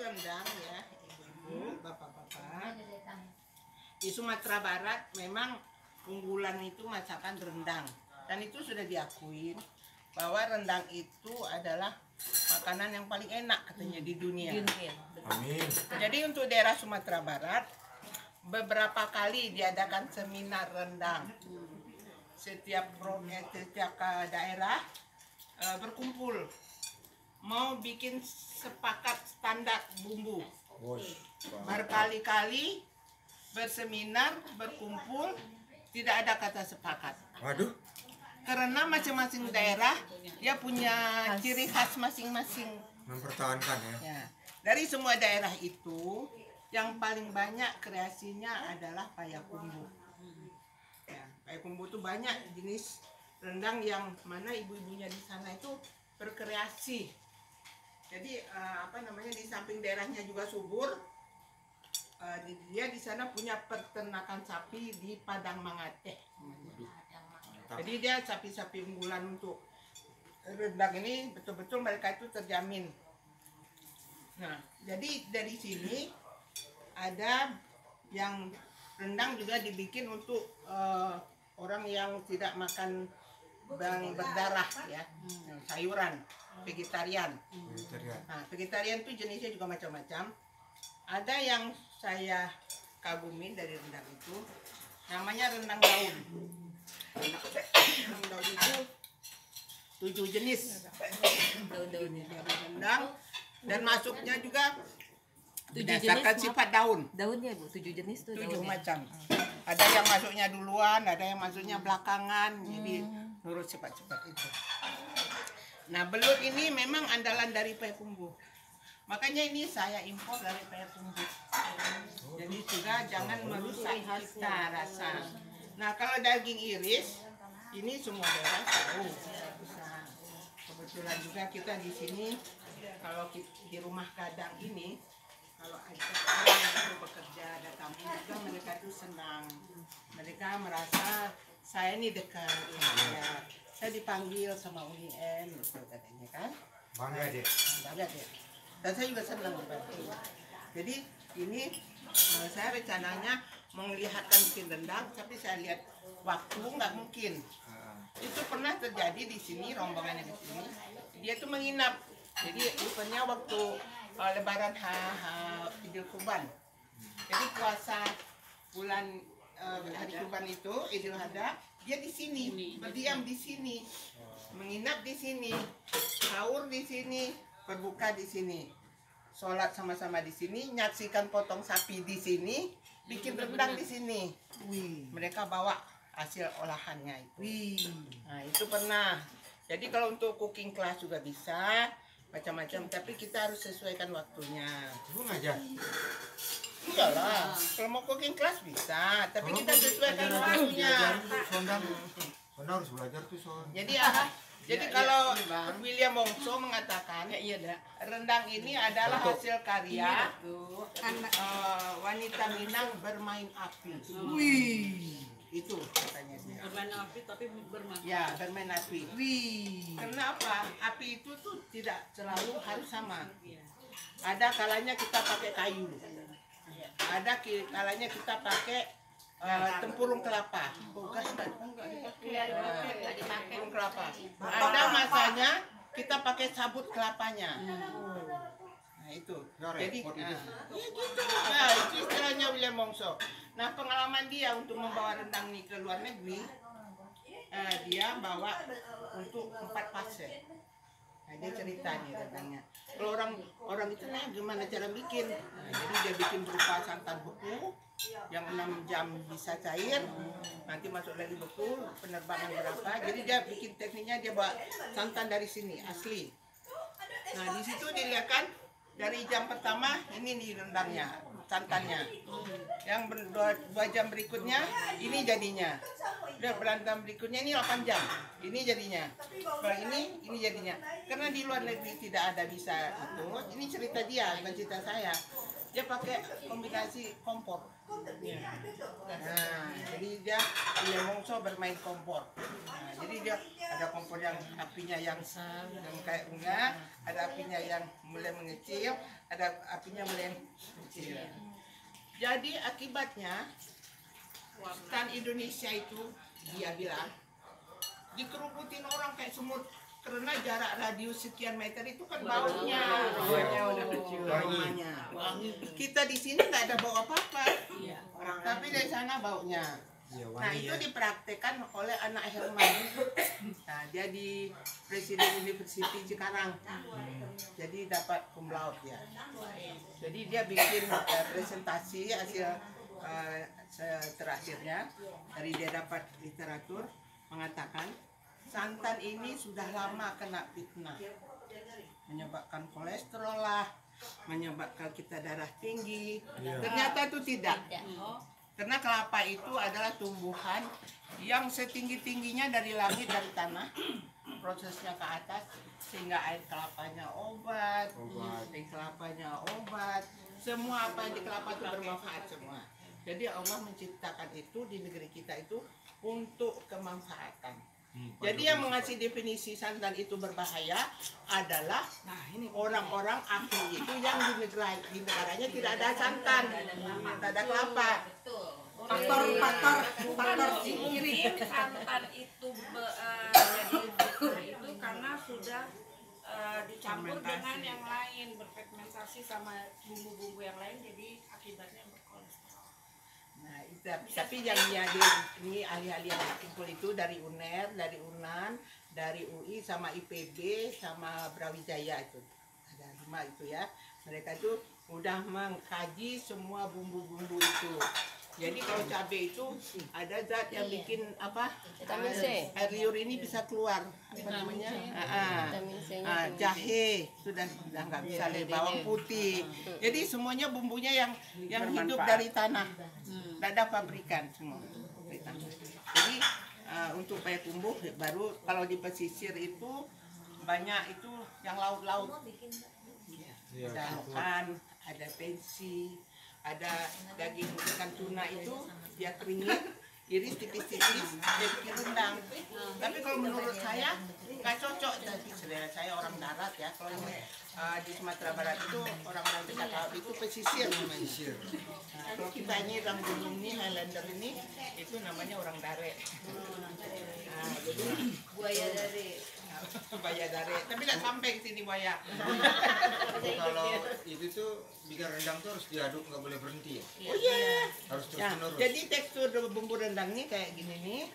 rendang ya, ibu-ibu, bapak-bapak. Di Sumatera Barat memang unggulan itu masakan rendang. Dan itu sudah diakui bahwa rendang itu adalah makanan yang paling enak katanya di dunia. Amin. Jadi untuk daerah Sumatera Barat beberapa kali diadakan seminar rendang. Setiap daerah berkumpul mau bikin sepakat standar bumbu. Berkali-kali berseminar, berkumpul, tidak ada kata sepakat. Waduh. Karena masing-masing daerah dia punya ciri khas masing-masing. Mempertahankan ya. Ya. Dari semua daerah itu, yang paling banyak kreasinya adalah payakumbuh. Ya, payakumbuh itu banyak jenis rendang yang mana ibu-ibunya di sana itu berkreasi. Jadi di samping daerahnya juga subur, dia di sana punya peternakan sapi di Padang Mangate. Jadi dia sapi-sapi unggulan untuk rendang ini betul-betul mereka itu terjamin. Nah, jadi dari sini ada yang rendang juga dibikin untuk orang yang tidak makan yang berdarah ya, sayuran, vegetarian. Nah, vegetarian itu jenisnya juga macam-macam. Ada yang saya kagumi dari rendang itu, namanya rendang daun. Rendang daun itu 7 jenis daun-daunnya rendang dan masuknya juga berdasarkan sifat daun. Daunnya Bu, 7 jenis tuh. 7 macam. Ada yang masuknya duluan, ada yang masuknya belakangan. Jadi menurut sifat-sifat itu. Nah, belut ini memang andalan dari payakumbuh. Makanya ini saya impor dari payakumbuh. Jadi juga jangan merusak cita rasa. Nah, kalau daging iris ini semua daerah tahu. Kebetulan juga kita di sini kalau di rumah gadang ini kalau ada orang yang bekerja ada tamu juga mereka itu senang. Mereka merasa saya ini dekat. Ya. Saya dipanggil sama UIN gitu katanya kan. Bangga deh. Bangga deh. Dan saya juga senang dibantu. Jadi ini saya rencananya melihatkan bikin rendang, tapi saya lihat waktu nggak mungkin. Itu pernah terjadi di sini, rombongannya di sini. Dia tuh menginap. Jadi eventnya waktu Lebaran Idul Kurban. Jadi puasa bulan hari Kurban itu Idul Adha, dia di sini, berdiam di sini, menginap di sini, sahur di sini, berbuka di sini, sholat sama-sama di sini, nyaksikan potong sapi di sini, bikin rendang di sini. Mereka bawa hasil olahannya itu. Nah, itu pernah. Jadi kalau untuk cooking class juga bisa macam-macam, tapi kita harus sesuaikan waktunya. Ibu ngajar? Iyalah, kalau mau cooking class bisa, tapi kita sesuaikan waktunya. Sonda harus belajar tuh soal. Jadi kalau William Wongso mengatakan rendang ini adalah hasil karya wanita Minang bermain api. Itu katanya dia. Bermain api tapi bermain. Ya, bermain api. Kenapa? Api itu tuh tidak selalu harus sama. Ada kalanya kita pakai kayu. Ada kalanya kita pakai tempurung kelapa. Tempurung kelapa. Ada masanya kita pakai sabut kelapanya. Nah itu. Jadi gitu. Nah, itu istilahnya William Wongso. Nah, pengalaman dia untuk membawa rendang ini ke luar negeri, dia bawa untuk 4 fase. Nah, dia cerita nih rendangnya. Kalau orang itu nanya gimana cara bikin. Nah, jadi dia bikin berupa santan beku yang 6 jam bisa cair, nanti masuk lagi beku, penerbangan berapa. Jadi dia bikin tekniknya, dia bawa santan dari sini asli. Nah, di situ dilihat kan dari jam pertama ini nih rendangnya, santannya. Yang 2 jam berikutnya ini jadinya. Udah berantem berikutnya ini 8 jam. Ini jadinya. Kalau ini jadinya. Karena di luar negeri tidak ada bisa itu. Ini cerita dia, bukan cerita saya. dia pakai kombinasi kompor. Nah, jadi dia mongso bermain kompor. Nah, jadi dia ada kompor yang apinya yang kayak bunga, ada apinya yang mulai mengecil, ada apinya mulai kecil. Jadi akibatnya stan Indonesia itu dia bilang dikerubutin orang kayak semut karena jarak radius sekian meter itu kan baunya udah kecil aromanya. Kita di sini nggak ada bau apa-apa, tapi dari sana baunya. Nah itu dipraktekkan oleh anak Herman. Nah dia di Presiden University Cikarang, jadi dapat cum laude ya. Jadi dia bikin presentasi hasil terakhirnya dari dia dapat literatur mengatakan santan ini sudah lama kena fitnah, menyebabkan kolesterol lah, menyebabkan kita darah tinggi. Ternyata itu tidak. Karena kelapa itu adalah tumbuhan yang setinggi-tingginya dari langit, dari tanah, prosesnya ke atas, sehingga air kelapanya obat, air kelapanya obat, semua apa yang di kelapa itu bermanfaat semua. Jadi Allah menciptakan itu di negeri kita itu untuk kemanfaatan. Jadi yang mengasih definisi santan itu berbahaya adalah orang-orang ahli itu yang di negaranya tidak ada santan, tidak ada kelapa. Faktor mungkin santan itu itu karena sudah dicampur dengan yang lain, berfermentasi sama bumbu-bumbu yang lain, jadi akibatnya berkolesterol. Nah, tapi yang ini ahli-ahli yang kumpul itu dari UNER, dari UNAN, dari UI sama IPB sama Brawijaya itu. Ada 5 itu ya. Mereka itu udah mengkaji semua bumbu-bumbu itu. Jadi kalau cabai itu ada zat yang bikin apa? Vitamin C. Air liur ini bisa keluar. Apa namanya? Vitamin C-nya Jahe sudah nggak bisa deh, bawang putih. Jadi semuanya bumbunya yang hidup dari tanah. Tidak ada pabrikan semua. Jadi untuk paya tumbuh baru kalau di pesisir itu banyak itu yang laut-laut. Ada ikan, ada pensi, ada daging ikan tuna itu dia keringin, iris tipis-tipis, dia bikin rendang. Tapi kalau menurut saya nggak cocok. Selera saya orang darat ya. Kalau di Sumatera Barat itu orang-orang dekat laut itu pesisir namanya. Nah, kalau kita ini orang gunung ini Highlander ini itu namanya orang dare. Nah, jadi buaya dari buaya dare. Tapi nggak sampai ke sini buaya. Kalau itu tuh bikin rendang tuh harus diaduk, nggak boleh berhenti ya? Oh iya. Harus terus Ya, menerus. jadi tekstur bumbu rendang ini kayak gini nih.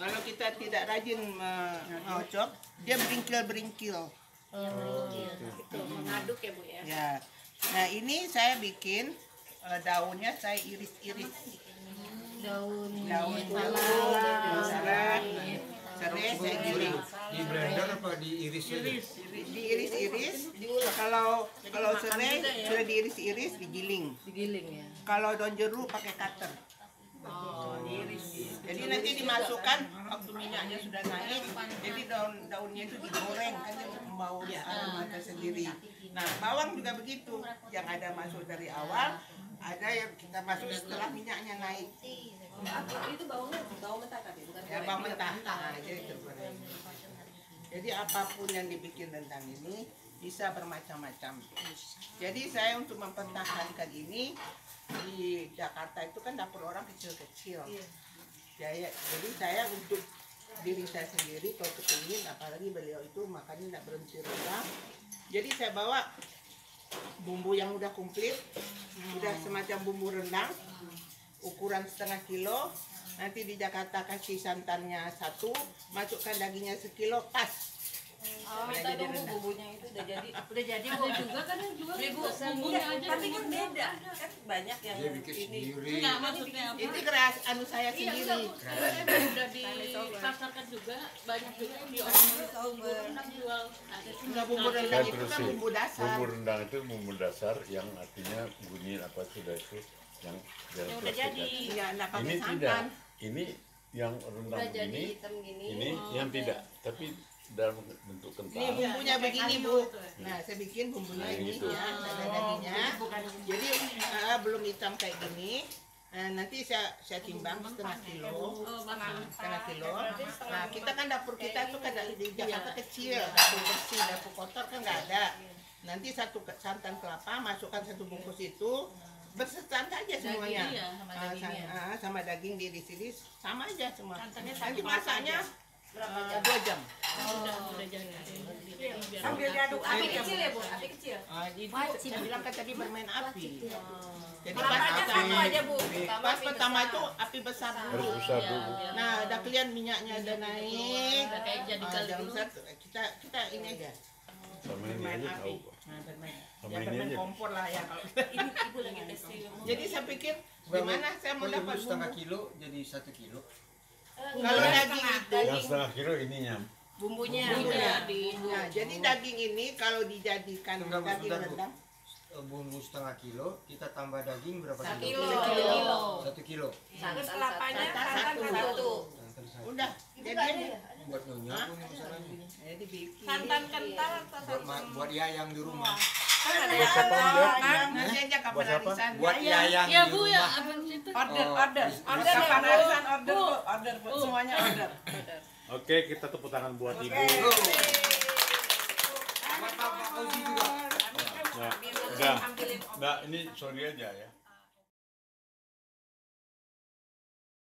Kalau kita tidak rajin mengocok, dia beringkil-beringkil. Itu mengaduk ya Bu ya. Ya. Nah ini saya bikin daunnya saya iris-iris. daun Salam, serai saya giling. Di blender apa diiris aja? Diiris-iris. Kalau serai sudah diiris-iris, digiling. digiling ya. Kalau daun jeruk pakai cutter. Jadi nanti dimasukkan waktu minyaknya sudah naik, jadi daunnya itu digoreng kan dia membau aroma tersendiri. Nah bawang juga begitu, yang ada masuk dari awal, ada yang kita masuk setelah minyaknya naik. Itu bawang mentah tadi bukan Ya bawang mentah. Nah, jadi tergoreng. Jadi apapun yang dibikin rendang ini bisa bermacam-macam. Jadi saya untuk mempertahankan ini di Jakarta itu kan dapur orang kecil-kecil. Jadi saya untuk diri saya sendiri kalau kepingin, apalagi beliau itu makannya tidak berhenti rendang. Jadi saya bawa bumbu yang udah komplit, udah semacam bumbu rendang, ukuran 1/2 kilo. Nanti di Jakarta kasih santannya 1, masukkan dagingnya 1 kilo pas. Minta dong Bu, bumbunya itu udah jadi Bu. juga kan yang jual Beli Bu, bumbunya aja. Tapi kan beda. Kan banyak yang Dia bikin ini. sendiri. enggak maksudnya apa? Itu kreasi saya sendiri. Udah dipasarkan juga banyak juga yang di orang jual ada Enggak, bumbu rendang itu kan bumbu dasar. Bumbu rendang itu bumbu dasar yang artinya bunyi apa sudah itu yang Udah jadi. Iya, enggak pakai Ini tidak. santan. Ini yang rendang udah jadi ini, hitam gini. ini yang tidak. Tapi dalam bentuk Ini kental. bumbunya begini Bu. Nah saya bikin bumbunya Nah, ini gitu. ya, ada dagingnya. Jadi belum hitam kayak gini. Nanti saya timbang setengah kilo. Setengah kilo. Nah kita kan dapur kita tuh kan di Jakarta kecil, dapur bersih, dapur kotor kan nggak ada. Nanti satu santan kelapa masukkan satu bungkus itu, bersetan aja semuanya. Daging, iya, sama dagingnya. Sama daging di sini sama aja semua. Santannya Nanti satu masaknya berapa jam? 2 jam. Udah jadi. Sambil diaduk api kecil ya Bu, api kecil. Itu saya bilang kan tadi bermain api. Jadi Kelapanya satu aja Bu. pas pertama itu api besar Harus dulu. besar Iya, dulu. biar- Nah, udah kelihatan minyaknya udah naik. Udah kayak jadi kali Jam dulu. satu kita ini aja. Sama ini Bermain aja api. tahu. Nah, bermain. Sama Ya, ini bermain aja. kompor lah ya kalau. Ini Ibu lagi testing. Jadi saya pikir gimana saya mau dapat setengah bumbu. kilo jadi 1 kilo. Kalau daging itu Yang setengah kilo ininya. Bumbunya. bumbunya. di Nah, jadi daging ini kalau dijadikan Tunggu, daging bentar, Bu. rendang Bumbu setengah kilo, kita tambah daging berapa 1 kilo? kilo. 1 kilo. Terus kelapanya Santan santan satu. 1. Santan satu. udah jadi Buat nyonya pun masalahnya. jadi bikin. Santan kental atau Buat buat Yayang di rumah. Kan ada Buat siapa, yang Mbak? kan nanti aja kapan Buat siapa? arisan. Buat Yayang Ya di Bu ya, rumah. apa itu? Order, Oh, order. bis- Order bisa. kapan arisan order, Bu. Order, Bu. Semuanya order. Oke, kita tepuk tangan buat Ibu. Go. Buat Pak Fauzi juga. Nah, udah. Nah, ini sorry aja ya.